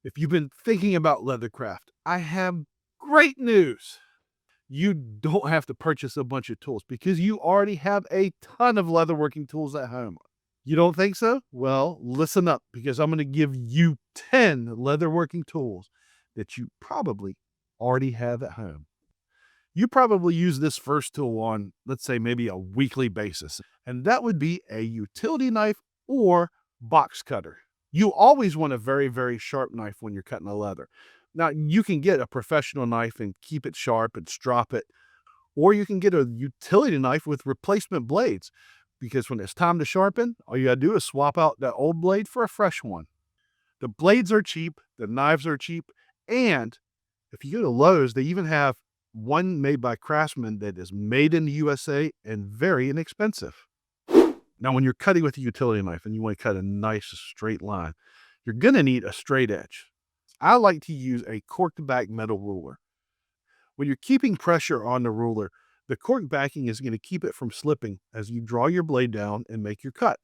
If you've been thinking about leathercraft, I have great news. You don't have to purchase a bunch of tools because you already have a ton of leatherworking tools at home. You don't think so? Well, listen up because I'm going to give you 10 leatherworking tools that you probably already have at home. You probably use this first tool on, let's say, maybe a weekly basis, and that would be a utility knife or box cutter. You always want a very, very sharp knife when you're cutting a leather. Now, you can get a professional knife and keep it sharp and strop it, or you can get a utility knife with replacement blades because when it's time to sharpen, all you gotta do is swap out that old blade for a fresh one. The blades are cheap, the knives are cheap, and if you go to Lowe's, they even have one made by Craftsman that is made in the USA and very inexpensive. Now, when you're cutting with a utility knife and you want to cut a nice straight line, you're going to need a straight edge. I like to use a cork-backed metal ruler. When you're keeping pressure on the ruler, the cork backing is going to keep it from slipping as you draw your blade down and make your cut.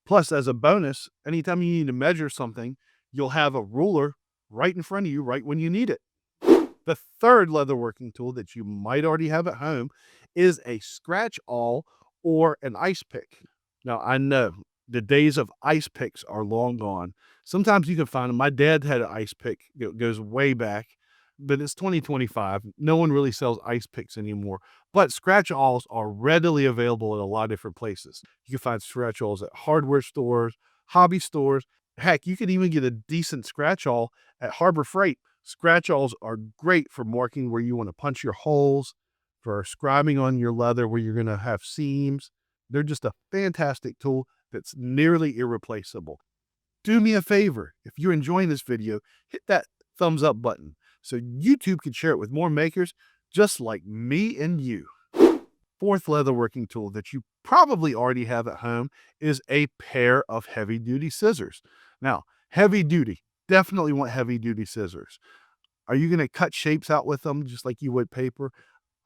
Plus, as a bonus, anytime you need to measure something, you'll have a ruler right in front of you right when you need it. The third leatherworking tool that you might already have at home is a scratch awl or an ice pick. Now, I know the days of ice picks are long gone. Sometimes you can find them. My dad had an ice pick. It goes way back, but it's 2025. No one really sells ice picks anymore. But scratch awls are readily available at a lot of different places. You can find scratch awls at hardware stores, hobby stores. Heck, you can even get a decent scratch awl at Harbor Freight. Scratch awls are great for marking where you want to punch your holes, for scribing on your leather where you're going to have seams. They're just a fantastic tool that's nearly irreplaceable. Do me a favor, if you're enjoying this video, hit that thumbs up button so YouTube can share it with more makers just like me and you. Fourth leatherworking tool that you probably already have at home is a pair of heavy-duty scissors. Now, heavy duty, definitely want heavy-duty scissors. Are you going to cut shapes out with them just like you would paper?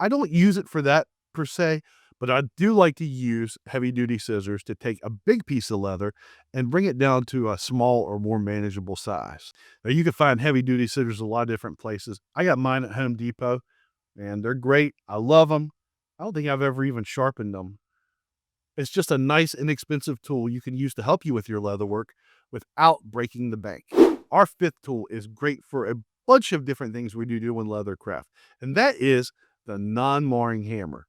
I don't use it for that per se, but I do like to use heavy-duty scissors to take a big piece of leather and bring it down to a small or more manageable size. Now, you can find heavy-duty scissors a lot of different places. I got mine at Home Depot, and they're great. I love them. I don't think I've ever even sharpened them. It's just a nice, inexpensive tool you can use to help you with your leather work without breaking the bank. Our fifth tool is great for a bunch of different things we do in leathercraft, and that is the non-marring hammer.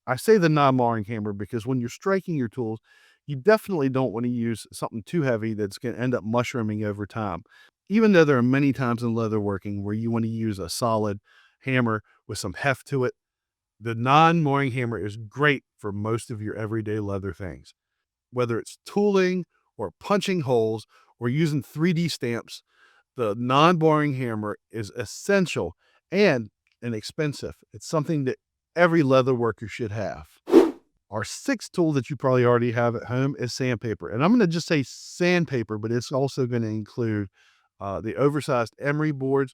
I say the non-marring hammer because when you're striking your tools, you definitely don't want to use something too heavy that's going to end up mushrooming over time. Even though there are many times in leatherworking where you want to use a solid hammer with some heft to it, the non-marring hammer is great for most of your everyday leather things. Whether it's tooling or punching holes or using 3D stamps, the non-marring hammer is essential and inexpensive. It's something that every leather worker should have. Our sixth tool that you probably already have at home is sandpaper. And I'm going to just say sandpaper, but it's also going to include the oversized emery boards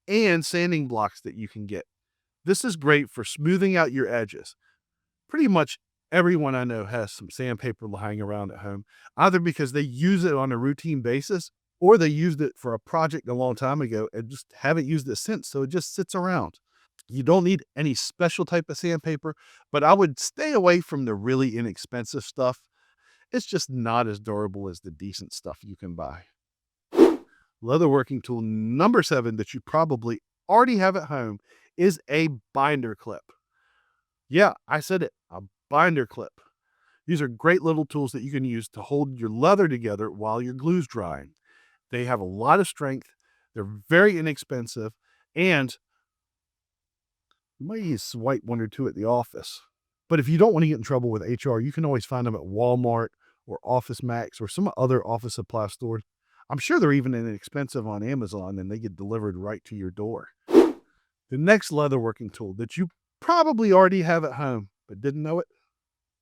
and sanding blocks that you can get. This is great for smoothing out your edges. Pretty much everyone I know has some sandpaper lying around at home, either because they use it on a routine basis or they used it for a project a long time ago and just haven't used it since, so it just sits around. You don't need any special type of sandpaper, but I would stay away from the really inexpensive stuff. It's just not as durable as the decent stuff you can buy. Leatherworking tool number 7 that you probably already have at home is a binder clip. Yeah, I said it, a binder clip. These are great little tools that you can use to hold your leather together while your glue's drying. They have a lot of strength, they're very inexpensive, and you might need to swipe one or two at the office. But if you don't want to get in trouble with HR, you can always find them at Walmart or Office Max or some other office supply stores. I'm sure they're even inexpensive on Amazon and they get delivered right to your door. The next leatherworking tool that you probably already have at home but didn't know it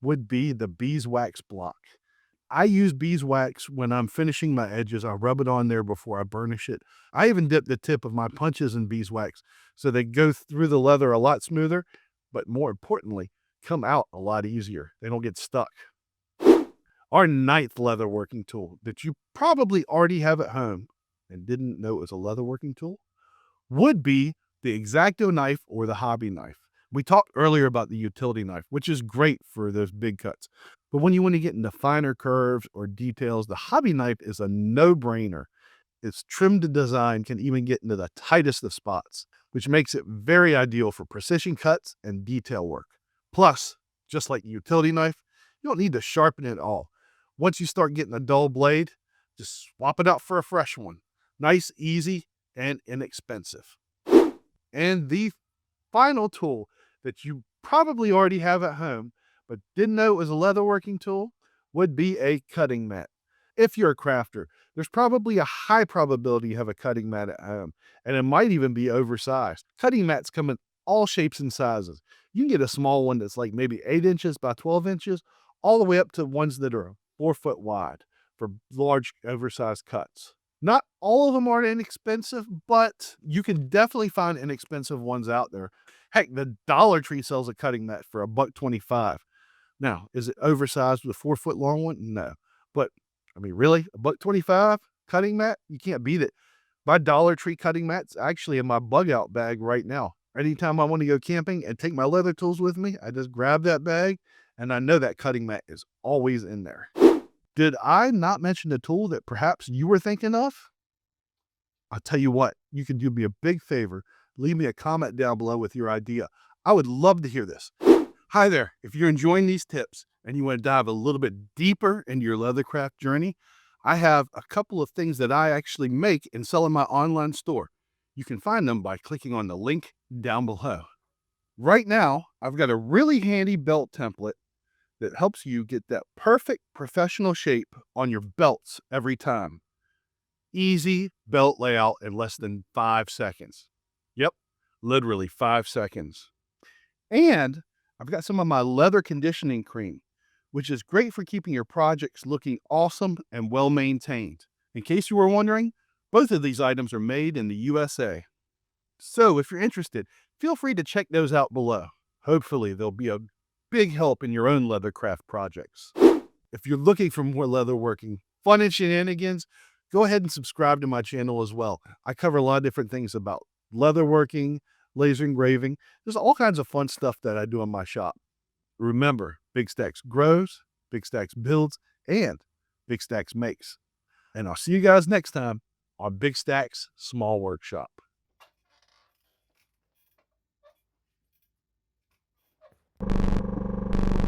would be the beeswax block. I use beeswax when I'm finishing my edges. I rub it on there before I burnish it. I even dip the tip of my punches in beeswax so they go through the leather a lot smoother, but more importantly, come out a lot easier. They don't get stuck. Our ninth leatherworking tool that you probably already have at home and didn't know it was a leatherworking tool would be the X-Acto knife or the hobby knife. We talked earlier about the utility knife, which is great for those big cuts. But when you want to get into finer curves or details, the hobby knife is a no-brainer. Its trimmed design can even get into the tightest of spots, which makes it very ideal for precision cuts and detail work. Plus, just like the utility knife, you don't need to sharpen it all. Once you start getting a dull blade, just swap it out for a fresh one. Nice, easy, and inexpensive. And the final tool that you probably already have at home, but didn't know it was a leatherworking tool, would be a cutting mat. If you're a crafter, there's probably a high probability you have a cutting mat at home, and it might even be oversized. Cutting mats come in all shapes and sizes. You can get a small one that's like maybe 8 inches by 12 inches, all the way up to ones that are 4 foot wide for large, oversized cuts. Not all of them are inexpensive, but you can definitely find inexpensive ones out there. Heck, the Dollar Tree sells a cutting mat for $1.25. Now, is it oversized with a 4 foot long one? No. But I mean, really? $1.25 cutting mat? You can't beat it. My Dollar Tree cutting mat's actually in my bug out bag right now. Anytime I want to go camping and take my leather tools with me, I just grab that bag and I know that cutting mat is always in there. Did I not mention the tool that perhaps you were thinking of? I'll tell you what, you can do me a big favor. Leave me a comment down below with your idea. I would love to hear this. Hi there. If you're enjoying these tips and you want to dive a little bit deeper into your leathercraft journey, I have a couple of things that I actually make and sell in my online store. You can find them by clicking on the link down below. Right now, I've got a really handy belt template that helps you get that perfect professional shape on your belts every time. Easy belt layout in less than 5 seconds. Yep, literally 5 seconds. And I've got some of my leather conditioning cream, which is great for keeping your projects looking awesome and well maintained. In case you were wondering, both of these items are made in the USA. So if you're interested, feel free to check those out below. Hopefully they'll be a big help in your own leathercraft projects. If you're looking for more leatherworking fun and shenanigans, go ahead and subscribe to my channel as well. I cover a lot of different things about leatherworking, laser engraving. There's all kinds of fun stuff that I do in my shop. Remember, Big Stacks grows, Big Stacks builds, and Big Stacks makes. And I'll see you guys next time on Big Stacks Small Workshop.